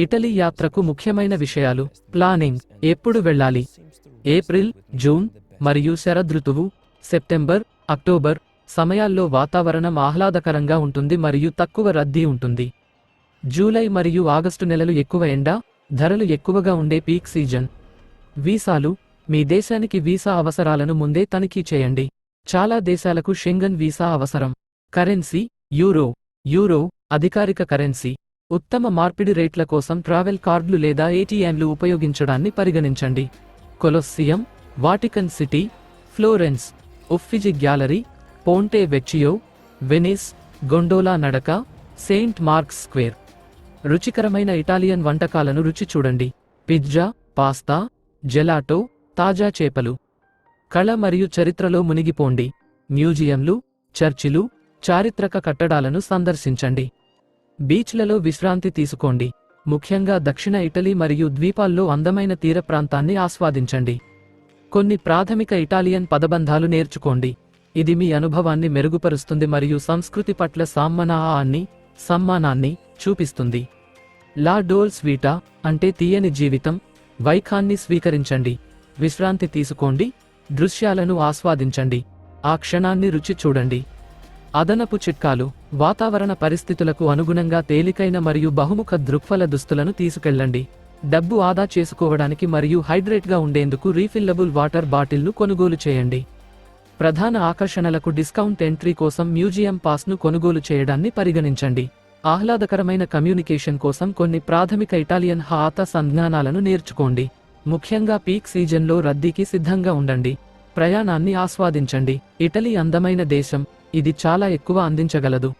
Italy యాత్రకు ముఖ్యమైన విషయాలు. ప్లానింగ్. ఎప్పుడు వెళ్ళాలి? ఏప్రిల్, జూన్ మరియు శరదృతువు సెప్టెంబర్, అక్టోబర్ సమయాల్లో వాతావరణం ఆహ్లాదకరంగా ఉంటుంది మరియు తక్కువ రద్దీ ఉంటుంది. జూలై మరియు ఆగస్టు నెలలు ఎక్కువ ఎండ, ధరలు ఎక్కువగా ఉండే పీక్ సీజన్. వీసాలు. మీ దేశానికి వీసా అవసరాలను ముందే తనిఖీ చేయండి. చాలా దేశాలకు షెంగన్ వీసా అవసరం. కరెన్సీ. యూరో అధికారిక కరెన్సీ. ఉత్తమ మార్పిడి రేట్ల కోసం ట్రావెల్ కార్డులు లేదా ఏటీఎంలు ఉపయోగించడాన్ని పరిగణించండి. Colosseum, Vatican City, Florence, Uffizi gallery, Ponte Vecchio, Venice, gondola నడక, సెయింట్ మార్క్స్ స్క్వేర్. రుచికరమైన ఇటాలియన్ వంటకాలను రుచి చూడండి. పిజ్జా, పాస్తా, జెలాటో, తాజా చేపలు. కళ మరియు చరిత్రలో మునిగిపోండి. మ్యూజియంలు, చర్చిలు, చారిత్రక కట్టడాలను సందర్శించండి. బీచ్లలో విశ్రాంతి తీసుకోండి. ముఖ్యంగా దక్షిణ ఇటలీ మరియు ద్వీపాల్లో అందమైన తీర ప్రాంతాన్ని ఆస్వాదించండి. కొన్ని ప్రాథమిక ఇటాలియన్ పదబంధాలు నేర్చుకోండి. ఇది మీ అనుభవాన్ని మెరుగుపరుస్తుంది మరియు సంస్కృతి పట్ల సమ్మానాన్ని చూపిస్తుంది. లా డోల్స్ వీటా అంటే తీయని జీవితం. వైఖాన్ని స్వీకరించండి. విశ్రాంతి తీసుకోండి. దృశ్యాలను ఆస్వాదించండి. ఆ క్షణాన్ని రుచి చూడండి. అదనపు చిట్కాలు. వాతావరణ పరిస్థితులకు అనుగుణంగా తేలికైన మరియు బహుముఖ దృక్ఫల దుస్తులను తీసుకెళ్లండి. డబ్బు ఆదా చేసుకోవడానికి మరియు హైడ్రేట్గా ఉండేందుకు రీఫిల్లబుల్ వాటర్ బాటిల్ను కొనుగోలు చేయండి. ప్రధాన ఆకర్షణలకు డిస్కౌంట్ ఎంట్రీ కోసం మ్యూజియం పాస్ను కొనుగోలు చేయడాన్ని పరిగణించండి. ఆహ్లాదకరమైన కమ్యూనికేషన్ కోసం కొన్ని ప్రాథమిక ఇటాలియన్ సంజ్ఞానాలను నేర్చుకోండి. ముఖ్యంగా పీక్ సీజన్లో రద్దీకి సిద్ధంగా ఉండండి. ప్రయాణాన్ని ఆస్వాదించండి. ఇటలీ అందమైన దేశం. ఇది చాలా ఎక్కువ అందించగలదు.